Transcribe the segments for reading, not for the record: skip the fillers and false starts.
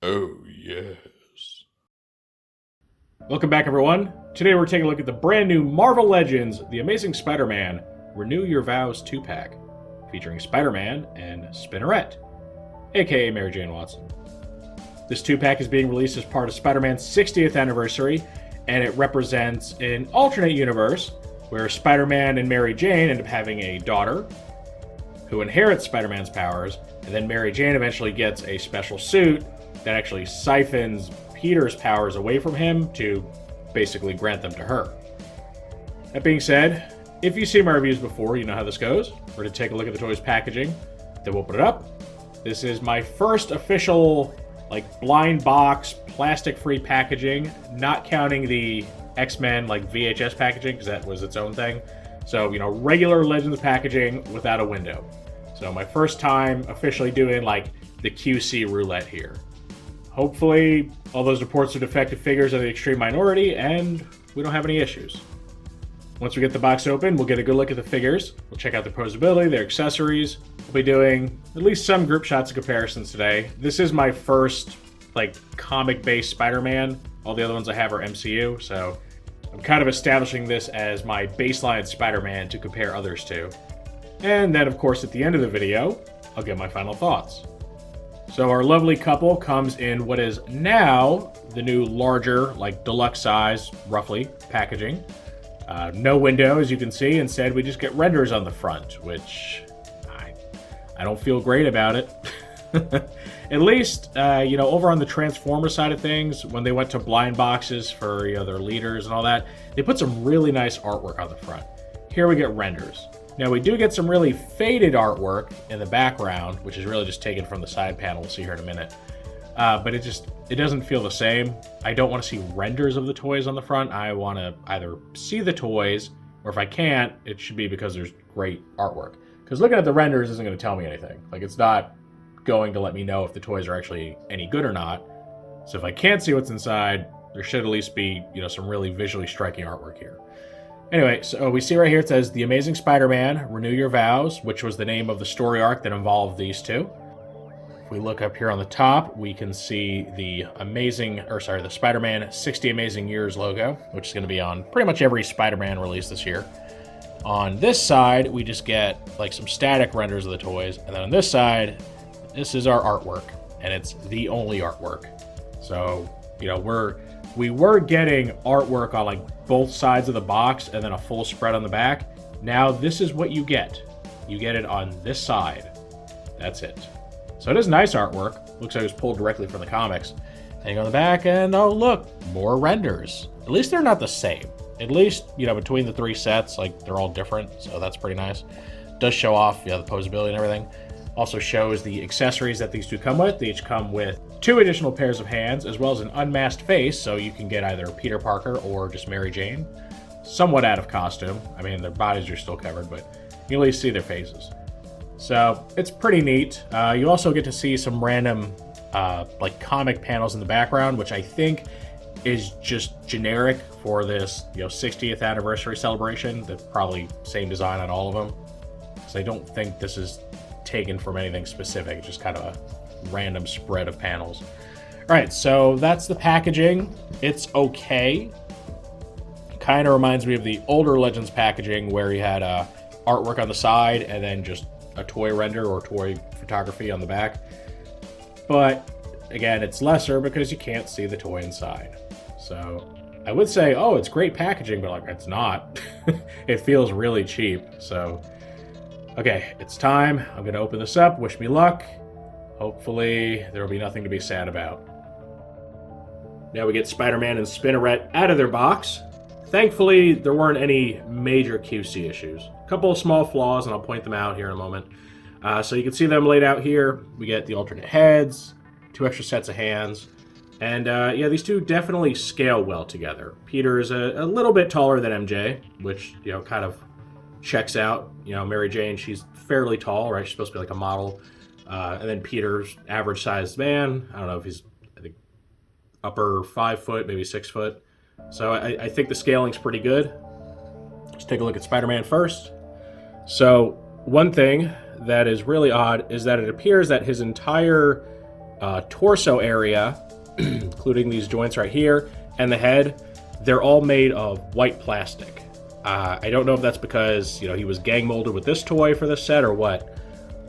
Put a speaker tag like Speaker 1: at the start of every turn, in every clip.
Speaker 1: Oh, yes.
Speaker 2: Welcome back, everyone. Today we're taking a look at the brand new Marvel Legends The Amazing Spider-Man Renew Your Vows 2-pack, featuring Spider-Man and Spinneret, aka Mary Jane Watson. This 2-pack is being released as part of Spider-Man's 60th anniversary, and it represents an alternate universe where Spider-Man and Mary Jane end up having a daughter who inherits Spider-Man's powers, and then Mary Jane eventually gets a special suit that actually siphons Peter's powers away from him to basically grant them to her. That being said, if you've seen my reviews before, you know how this goes. We're going to take a look at the toy's packaging, then we'll open it up. This is my first official, blind box, plastic-free packaging, not counting the X-Men, VHS packaging, because that was its own thing. So, regular Legends packaging without a window. So my first time officially doing, the QC roulette here. Hopefully, all those reports of defective figures are the extreme minority, and we don't have any issues. Once we get the box open, we'll get a good look at the figures. We'll check out their posability, their accessories. We'll be doing at least some group shots and comparisons today. This is my first, comic-based Spider-Man. All the other ones I have are MCU, so I'm kind of establishing this as my baseline Spider-Man to compare others to. And then, of course, at the end of the video, I'll get my final thoughts. So our lovely couple comes in what is now the new larger, deluxe size, roughly, packaging. No window, as you can see. Instead, we just get renders on the front, which I don't feel great about it. At least, over on the Tformers side of things, when they went to blind boxes for their leaders and all that, they put some really nice artwork on the front. Here we get renders. Now, we do get some really faded artwork in the background, which is really just taken from the side panel. We'll see here in a minute. But it doesn't feel the same. I don't want to see renders of the toys on the front. I want to either see the toys, or if I can't, it should be because there's great artwork. Because looking at the renders isn't going to tell me anything. It's not going to let me know if the toys are actually any good or not. So if I can't see what's inside, there should at least be, some really visually striking artwork here. Anyway, so we see right here it says The Amazing Spider-Man Renew Your Vows, which was the name of the story arc that involved these two. If we look up here on the top, we can see the Spider-Man 60 Amazing Years logo, which is going to be on pretty much every Spider-Man release this year. On this side, we just get some static renders of the toys, and then on this side, this is our artwork, and it's the only artwork. So, we were getting artwork on both sides of the box and then a full spread on the back. Now this is what you get. You get it on this side. That's it. So it is nice artwork. Looks like it was pulled directly from the comics. And you go on the back and oh look, more renders. At least they're not the same. At least, between the three sets, they're all different. So that's pretty nice. Does show off, the posability and everything. Also shows the accessories that these two come with. They each come with 2 additional pairs of hands, as well as an unmasked face, so you can get either Peter Parker or just Mary Jane. Somewhat out of costume. I mean, their bodies are still covered, but you at least see their faces. So, it's pretty neat. You also get to see some random, comic panels in the background, which I think is just generic for this, 60th anniversary celebration. That's probably same design on all of them. So I don't think this is taken from anything specific, just kind of a random spread of panels. All right, so that's the packaging. It's okay. Kind of reminds me of the older Legends packaging where you had artwork on the side and then just a toy render or toy photography on the back. But again, it's lesser because you can't see the toy inside. So I would say, oh, it's great packaging, but it's not. It feels really cheap. So okay, it's time. I'm going to open this up. Wish me luck. Hopefully, there will be nothing to be sad about. Now we get Spider-Man and Spinneret out of their box. Thankfully, there weren't any major QC issues. A couple of small flaws, and I'll point them out here in a moment. So you can see them laid out here. We get the alternate heads, 2 extra sets of hands. And these two definitely scale well together. Peter is a little bit taller than MJ, which, kind of checks out. Mary Jane, she's fairly tall, right? She's supposed to be a model. And then Peter's average sized man. I don't know if he's, upper 5 foot, maybe 6 foot. So I think the scaling's pretty good. Let's take a look at Spider-Man first. So one thing that is really odd is that it appears that his entire torso area, including these joints right here, and the head, they're all made of white plastic. I don't know if that's because, he was gang molded with this toy for this set or what.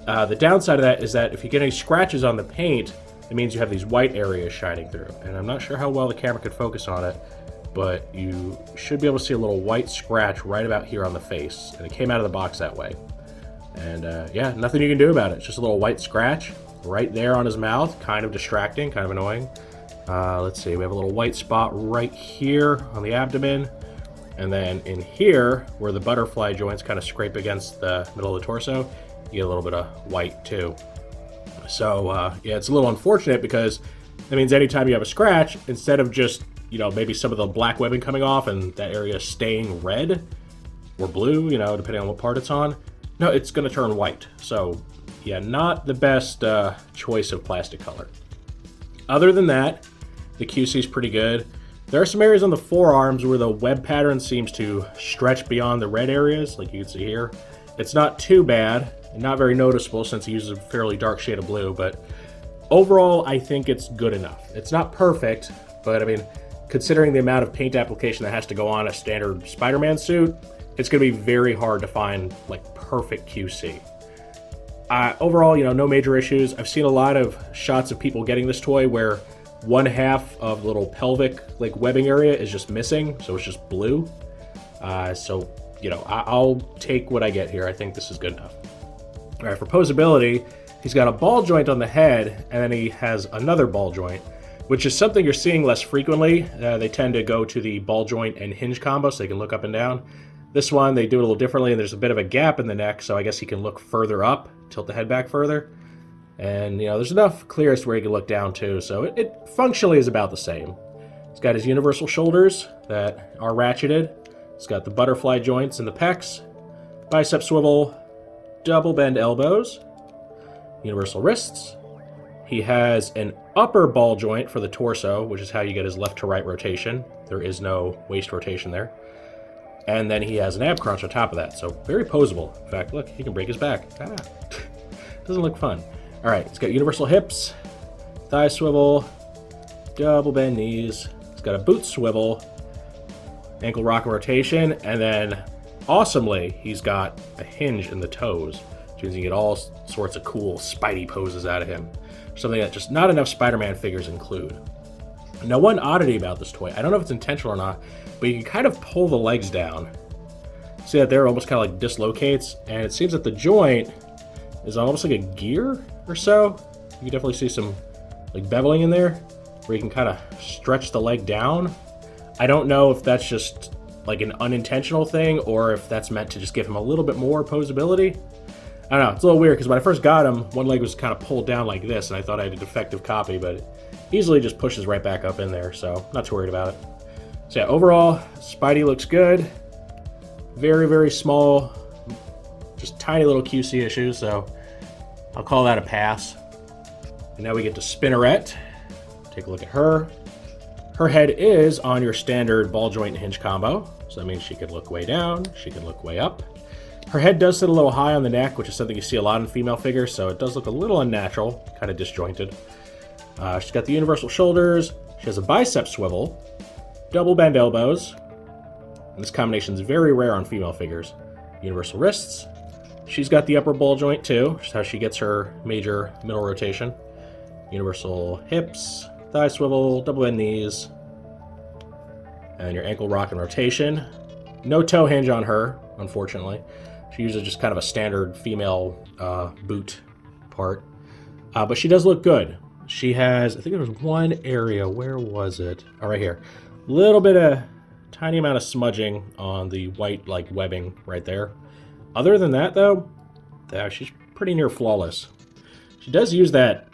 Speaker 2: The downside of that is that if you get any scratches on the paint, it means you have these white areas shining through. And I'm not sure how well the camera could focus on it, but you should be able to see a little white scratch right about here on the face. And it came out of the box that way. And yeah, nothing you can do about it. It's just a little white scratch right there on his mouth. Kind of distracting, kind of annoying. Let's see, we have a little white spot right here on the abdomen. And then in here, where the butterfly joints kind of scrape against the middle of the torso, you get a little bit of white too. So yeah, it's a little unfortunate because that means anytime you have a scratch, instead of just, maybe some of the black webbing coming off and that area staying red or blue, depending on what part it's on, no, it's going to turn white. So yeah, not the best choice of plastic color. Other than that, the QC is pretty good. There are some areas on the forearms where the web pattern seems to stretch beyond the red areas, like you can see here. It's not too bad, and not very noticeable since he uses a fairly dark shade of blue, but overall, I think it's good enough. It's not perfect, but I mean, considering the amount of paint application that has to go on a standard Spider-Man suit, it's going to be very hard to find, perfect QC. Overall, no major issues. I've seen a lot of shots of people getting this toy where one half of the little pelvic webbing area is just missing, so it's just blue. So I'll take what I get here. I think this is good enough. All right, for posability, he's got a ball joint on the head, and then he has another ball joint, which is something you're seeing less frequently. They tend to go to the ball joint and hinge combo so they can look up and down. This one, they do it a little differently, and there's a bit of a gap in the neck, so I guess he can look further up, tilt the head back further. And, there's enough clearance where he can look down, too, so it functionally is about the same. He's got his universal shoulders that are ratcheted. He's got the butterfly joints in the pecs, bicep swivel, double bend elbows, universal wrists. He has an upper ball joint for the torso, which is how you get his left to right rotation. There is no waist rotation there. And then he has an ab crunch on top of that, so very posable. In fact, look, he can break his back. Doesn't look fun. All right, he's got universal hips, thigh swivel, double bend knees. He's got a boot swivel, ankle rock and rotation, and then awesomely, he's got a hinge in the toes, which means you get all sorts of cool Spidey poses out of him. Something that just not enough Spider-Man figures include. Now, one oddity about this toy, I don't know if it's intentional or not, but you can kind of pull the legs down. See that there almost kind of dislocates, and it seems that the joint is almost like a gear or so. You can definitely see some beveling in there, where you can kind of stretch the leg down. I don't know if that's just an unintentional thing or if that's meant to just give him a little bit more posability. I don't know, it's a little weird because when I first got him, one leg was kind of pulled down like this and I thought I had a defective copy, but it easily just pushes right back up in there, so not too worried about it. So yeah, overall, Spidey looks good. Very, very small, just tiny little QC issues, so I'll call that a pass. And now we get to Spinneret. Take a look at her. Her head is on your standard ball joint and hinge combo, so that means she could look way down, she can look way up. Her head does sit a little high on the neck, which is something you see a lot in female figures, so it does look a little unnatural, kind of disjointed. She's got the universal shoulders, she has a bicep swivel, double bend elbows. This combination is very rare on female figures. Universal wrists. She's got the upper ball joint too, which is how she gets her major middle rotation. Universal hips, thigh swivel, double bend knees, and your ankle rock and rotation. No toe hinge on her, unfortunately. She uses just kind of a standard female boot part. But she does look good. She has, I think there was one area, where was it? Oh, right here. Little bit of, tiny amount of smudging on the white webbing right there. Other than that though, she's pretty near flawless. She does use that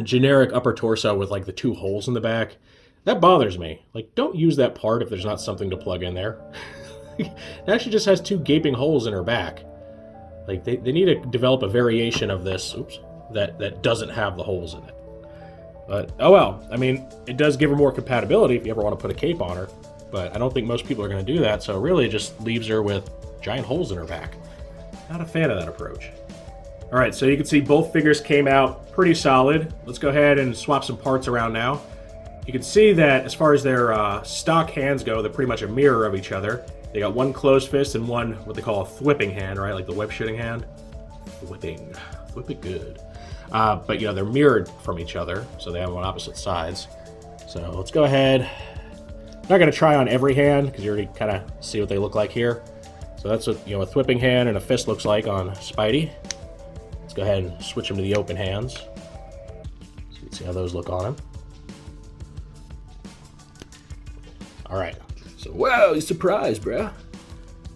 Speaker 2: generic upper torso with the two holes in the back. That bothers me. Don't use that part if there's not something to plug in there. Now she just has two gaping holes in her back. They need to develop a variation of this, that doesn't have the holes in it. But, oh well, I mean, it does give her more compatibility if you ever want to put a cape on her. But I don't think most people are going to do that, so really it just leaves her with giant holes in her back. Not a fan of that approach. All All right, so you can see both figures came out pretty solid. Let's go ahead and swap some parts around now. You can see that as far as their stock hands go, they're pretty much a mirror of each other. They got one closed fist and one what they call a thwipping hand, right? Like the web shooting hand. Thwipping. Thwip it good. But, you know, they're mirrored from each other, so they have them on opposite sides. So let's go ahead. I'm not going to try on every hand, because you already kind of see what they look like here. So that's what, you know, a thwipping hand and a fist looks like on Spidey. Let's go ahead and switch them to the open hands. So you can see how those look on him. All right. So, wow, you're surprised, bro. All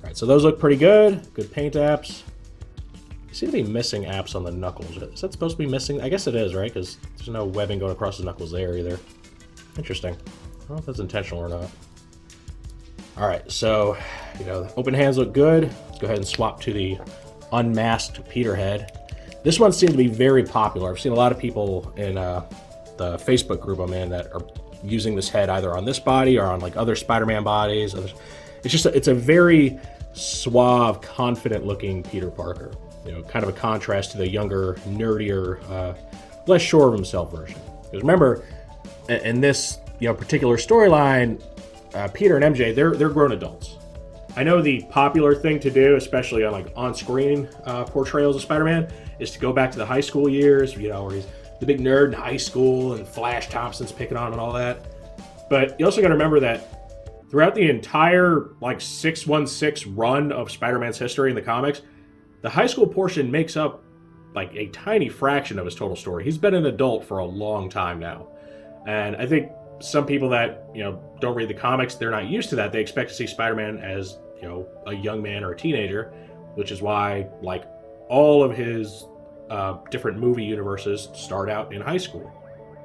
Speaker 2: right, so those look pretty good. Good paint apps. You seem to be missing apps on the knuckles. Is that supposed to be missing? I guess it is, right? Because there's no webbing going across the knuckles there either. Interesting. I don't know if that's intentional or not. All right, so, you know, the open hands look good. Let's go ahead and swap to the unmasked Peter head. This one seems to be very popular. I've seen a lot of people in the Facebook group I'm in that are using this head either on this body or on like other Spider-Man bodies. It's a very suave, confident-looking Peter Parker. You know, kind of a contrast to the younger, nerdier, less sure of himself version. Because remember, in this particular storyline, Peter and MJ, they're grown adults. I know the popular thing to do, especially on like on-screen portrayals of Spider-Man, is to go back to the high school years. You know, where he's the big nerd in high school and Flash Thompson's picking on him and all that. But you also got to remember that throughout the entire like 616 run of Spider-Man's history in the comics, the high school portion makes up like a tiny fraction of his total story. He's been an adult for a long time now. And I think some people that, don't read the comics, they're not used to that. They expect to see Spider-Man as, a young man or a teenager, which is why like all of his different movie universes start out in high school.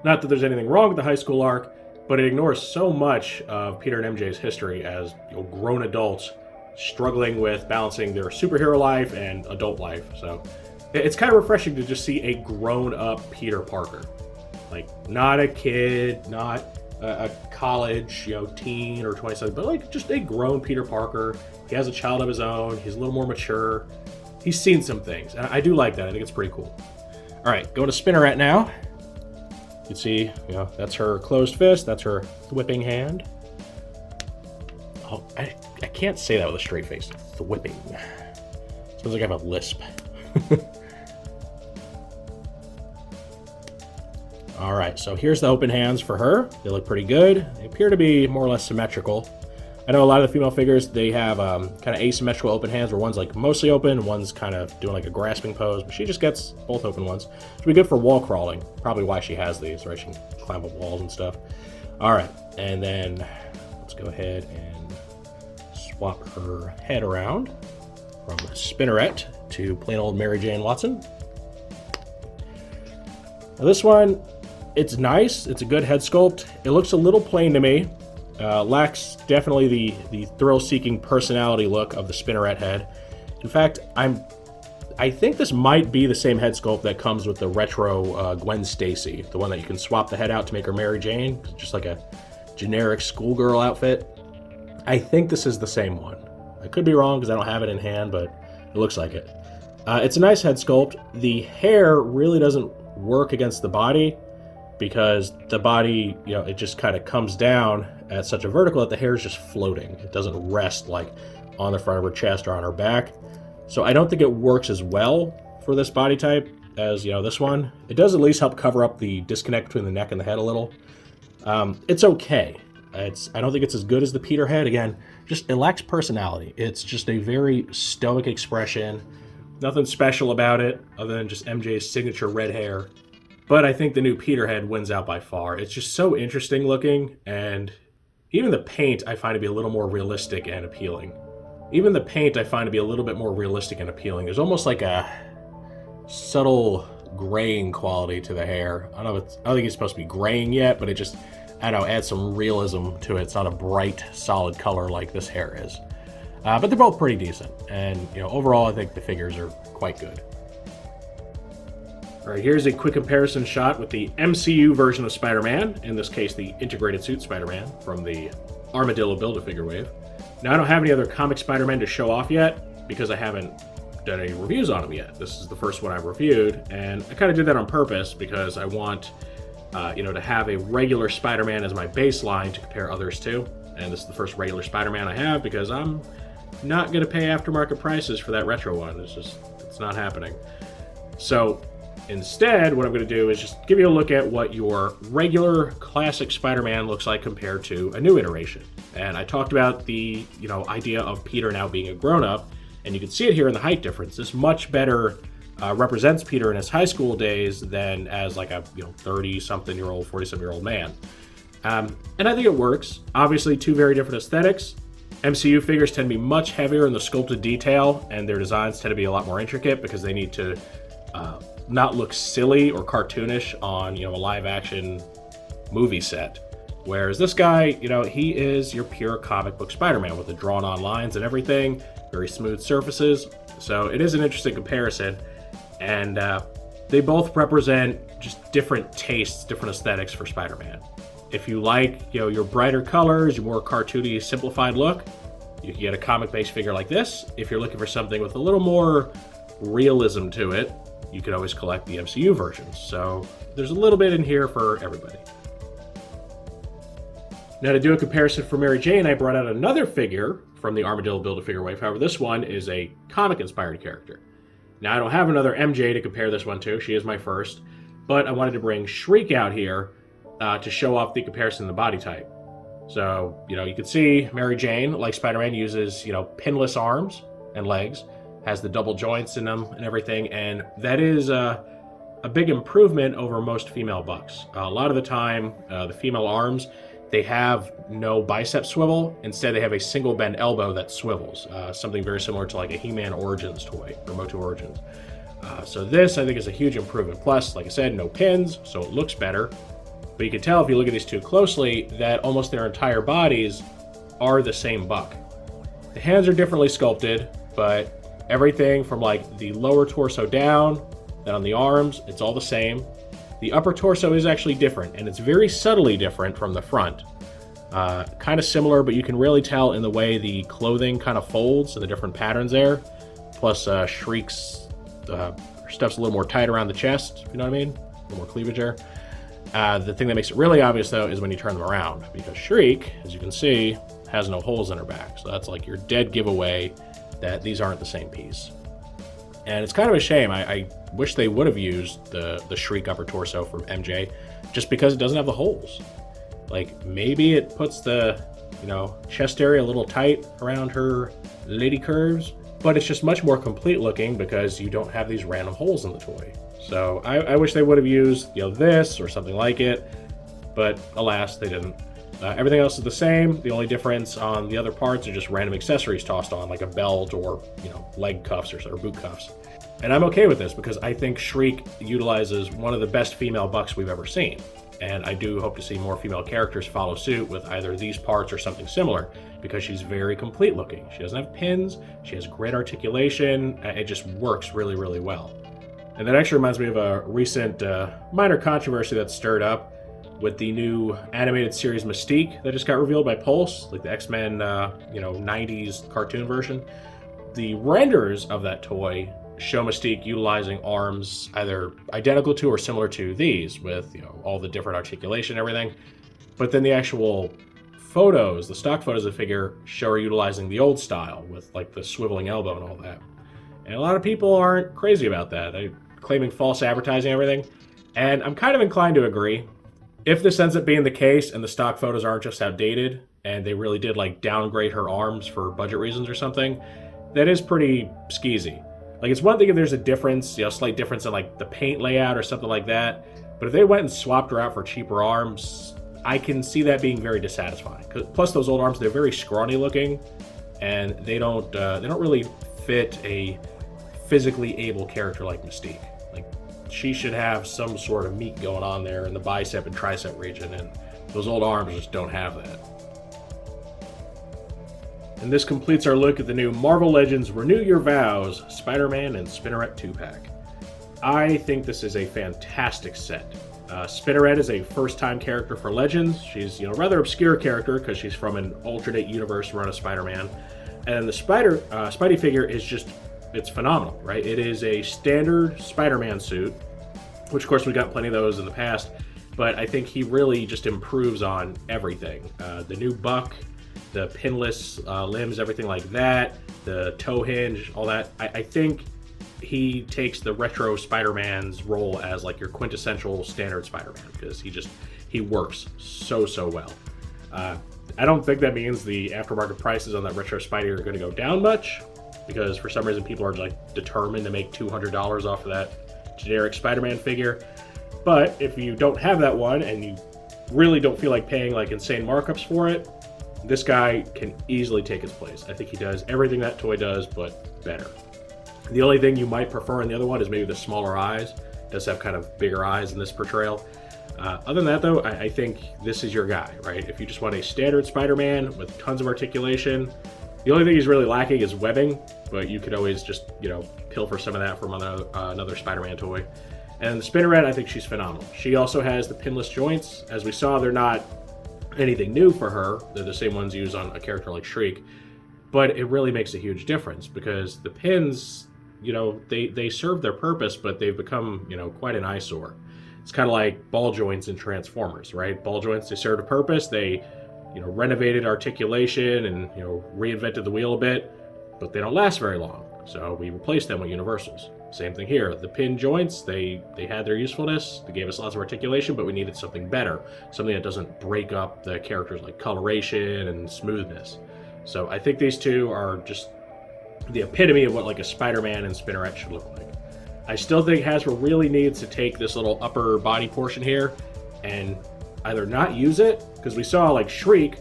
Speaker 2: Not that there's anything wrong with the high school arc, but it ignores so much of Peter and MJ's history as grown adults struggling with balancing their superhero life and adult life. So it's kind of refreshing to just see a grown-up Peter Parker. Like, not a kid, not a college, teen or 20-something, but like just a grown Peter Parker. He has a child of his own. He's a little more mature. He's seen some things, and I do like that. I think it's pretty cool. All right, going to Spinneret now. You can see, that's her closed fist. That's her thwipping hand. Oh, I can't say that with a straight face. Thwipping. Sounds like I have a lisp. All right, so here's the open hands for her. They look pretty good. They appear to be more or less symmetrical. I know a lot of the female figures, they have kind of asymmetrical open hands where one's like mostly open, one's kind of doing like a grasping pose, but she just gets both open ones. She'll be good for wall crawling. Probably why she has these, right? She can climb up walls and stuff. All right, and then let's go ahead and swap her head around from Spinneret to plain old Mary Jane Watson. Now this one, it's nice. It's a good head sculpt. It looks a little plain to me. Lacks definitely the thrill-seeking personality look of the Spinneret head. In fact, I think this might be the same head sculpt that comes with the retro Gwen Stacy, the one that you can swap the head out to make her Mary Jane, just like a generic schoolgirl outfit. I think this is the same one. I could be wrong because I don't have it in hand, but it looks like it. It's a nice head sculpt. The hair really doesn't work against the body because the body, it just kind of comes down at such a vertical that the hair is just floating. It doesn't rest like on the front of her chest or on her back. So I don't think it works as well for this body type as, this one. It does at least help cover up the disconnect between the neck and the head a little. It's okay. I don't think it's as good as the Peter head. Again, it lacks personality. It's just a very stoic expression. Nothing special about it other than just MJ's signature red hair. But I think the new Peter head wins out by far. It's just so interesting looking, and even the paint I find to be a little more realistic and appealing. There's almost like a subtle graying quality to the hair. I don't think it's supposed to be graying yet, but it just, adds some realism to it. It's not a bright, solid color like this hair is. But they're both pretty decent, and overall I think the figures are quite good. All right, here's a quick comparison shot with the MCU version of Spider-Man, in this case the integrated suit Spider-Man from the Armadillo Build-A-Figure wave. Now I don't have any other comic Spider-Man to show off yet because I haven't done any reviews on them yet. This is the first one I've reviewed, and I kind of did that on purpose because I want, to have a regular Spider-Man as my baseline to compare others to. And this is the first regular Spider-Man I have because I'm not going to pay aftermarket prices for that retro one. It's not happening. So instead, what I'm going to do is just give you a look at what your regular classic Spider-Man looks like compared to a new iteration. And I talked about the, idea of Peter now being a grown-up, and you can see it here in the height difference. This much better represents Peter in his high school days than as like a 30-something-year-old, 40-something-year-old man. And I think it works. Obviously, two very different aesthetics. MCU figures tend to be much heavier in the sculpted detail, and their designs tend to be a lot more intricate because they need to not look silly or cartoonish on, a live-action movie set. Whereas this guy, he is your pure comic book Spider-Man with the drawn-on lines and everything, very smooth surfaces. So it is an interesting comparison, and they both represent just different tastes, different aesthetics for Spider-Man. If you like, your brighter colors, your more cartoony, simplified look, you can get a comic-based figure like this. If you're looking for something with a little more realism to it, you can always collect the MCU versions. So there's a little bit in here for everybody. Now, to do a comparison for Mary Jane, I brought out another figure from the Armadillo Build-A-Figure wave. However, this one is a comic-inspired character. Now, I don't have another MJ to compare this one to. She is my first. But I wanted to bring Shriek out here to show off the comparison in the body type. So, you can see Mary Jane, like Spider-Man, uses, pinless arms and legs, has the double joints in them and everything, and that is a big improvement over most female bucks. A lot of the time, the female arms, they have no bicep swivel. Instead, they have a single bend elbow that swivels, something very similar to like a He-Man Origins toy, or Motu Origins. So this, I think, is a huge improvement. Plus, like I said, no pins, so it looks better. But you can tell if you look at these two closely that almost their entire bodies are the same buck. The hands are differently sculpted, but everything from like the lower torso down, then on the arms, it's all the same. The upper torso is actually different, and it's very subtly different from the front. Kind of similar, but you can really tell in the way the clothing kind of folds and the different patterns there. Plus, Shriek's stuff's a little more tight around the chest, if you know what I mean? A little more cleavage there. The thing that makes it really obvious, though, is when you turn them around, because Shriek, as you can see, has no holes in her back. So that's like your dead giveaway that these aren't the same piece. And it's kind of a shame. I wish they would have used the Shriek upper torso from MJ just because it doesn't have the holes. Like, maybe it puts the, chest area a little tight around her lady curves, but it's just much more complete looking because you don't have these random holes in the toy. So I wish they would have used, this or something like it, but alas, they didn't. Everything else is the same. The only difference on the other parts are just random accessories tossed on, like a belt or, leg cuffs or boot cuffs. And I'm okay with this because I think Shriek utilizes one of the best female bucks we've ever seen. And I do hope to see more female characters follow suit with either these parts or something similar because she's very complete looking. She doesn't have pins. She has great articulation. It just works really, really well. And that actually reminds me of a recent minor controversy that stirred up with the new animated series Mystique that just got revealed by Pulse, like the X-Men, 90s cartoon version. The renders of that toy show Mystique utilizing arms either identical to or similar to these, with all the different articulation and everything. But then the actual photos, the stock photos of the figure, show her utilizing the old style with like the swiveling elbow and all that. And a lot of people aren't crazy about that. They're claiming false advertising and everything. And I'm kind of inclined to agree. If this ends up being the case and the stock photos aren't just outdated and they really did like downgrade her arms for budget reasons or something, that is pretty skeezy. Like, it's one thing if there's a difference, slight difference in like the paint layout or something like that. But if they went and swapped her out for cheaper arms, I can see that being very dissatisfying. Plus, those old arms, they're very scrawny looking, and they don't really fit a physically able character like Mystique. Like, she should have some sort of meat going on there in the bicep and tricep region, and those old arms just don't have that. And this completes our look at the new Marvel Legends Renew Your Vows Spider-Man and Spinneret 2-pack. I think this is a fantastic set. Spinneret is a first-time character for Legends. She's a rather obscure character because she's from an alternate universe run of Spider-Man. And the Spidey figure is just it's phenomenal, right? It is a standard Spider-Man suit, which of course we got plenty of those in the past, but I think he really just improves on everything. The new buck, the pinless limbs, everything like that, the toe hinge, all that. I think he takes the retro Spider-Man's role as like your quintessential standard Spider-Man, because he works so well. I don't think that means the aftermarket prices on that retro Spidey are going to go down much, because for some reason people are like determined to make $200 off of that generic Spider-Man figure. But if you don't have that one and you really don't feel like paying like insane markups for it, this guy can easily take his place. I think he does everything that toy does, but better. The only thing you might prefer in the other one is maybe the smaller eyes. It does have kind of bigger eyes in this portrayal. Other than that, though, I think this is your guy, right? If you just want a standard Spider-Man with tons of articulation, the only thing he's really lacking is webbing, but you could always just, pilfer some of that from another Spider-Man toy. And the Spinneret, I think she's phenomenal. She also has the pinless joints. As we saw, they're not anything new for her. They're the same ones used on a character like Shriek. But it really makes a huge difference, because the pins, they serve their purpose, but they've become, quite an eyesore. It's kind of like ball joints in Transformers, right? Ball joints, they served a purpose. They, renovated articulation and, reinvented the wheel a bit, but they don't last very long. So we replaced them with universals. Same thing here. The pin joints, they had their usefulness. They gave us lots of articulation, but we needed something better. Something that doesn't break up the characters like coloration and smoothness. So I think these two are just the epitome of what like a Spider-Man and Spinneret should look like. I still think Hasbro really needs to take this little upper body portion here and either not use it, because we saw like Shriek,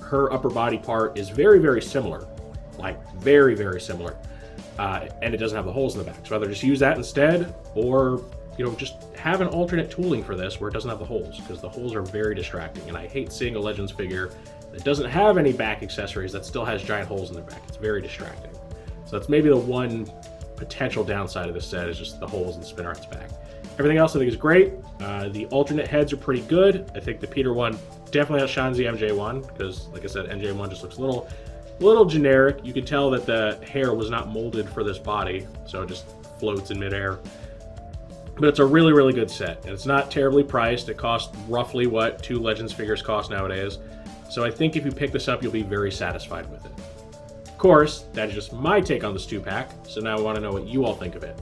Speaker 2: her upper body part is very similar, like very similar, and it doesn't have the holes in the back. So either just use that instead, or just have an alternate tooling for this where it doesn't have the holes, because the holes are very distracting, and I hate seeing a Legends figure that doesn't have any back accessories that still has giant holes in their back. It's very distracting. So that's maybe the one potential downside of this set, is just the holes in Spinneret's back. Everything else I think is great. The alternate heads are pretty good. I think the Peter one definitely outshines the MJ one, because like I said, MJ one just looks a little generic. You can tell that the hair was not molded for this body, so it just floats in midair. But it's a really good set, and it's not terribly priced. It costs roughly what 2 Legends figures cost nowadays. So I think if you pick this up, you'll be very satisfied with it. Of course, that is just my take on this 2-pack, so now I want to know what you all think of it.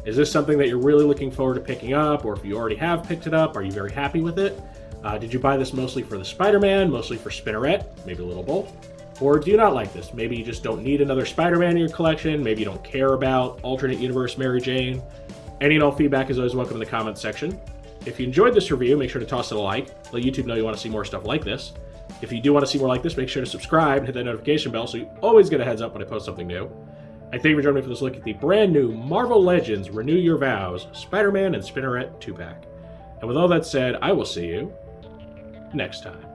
Speaker 2: Is this something that you're really looking forward to picking up, or if you already have picked it up, are you very happy with it? Did you buy this mostly for the Spider-Man, mostly for Spinneret, maybe a little both? Or do you not like this? Maybe you just don't need another Spider-Man in your collection, maybe you don't care about alternate universe Mary Jane. Any and all feedback is always welcome in the comments section. If you enjoyed this review, make sure to toss it a like. Let YouTube know you want to see more stuff like this. If you do want to see more like this, make sure to subscribe and hit that notification bell so you always get a heads up when I post something new. I thank you for joining me for this look at the brand new Marvel Legends Renew Your Vows Spider-Man and Spinneret 2-pack. And with all that said, I will see you next time.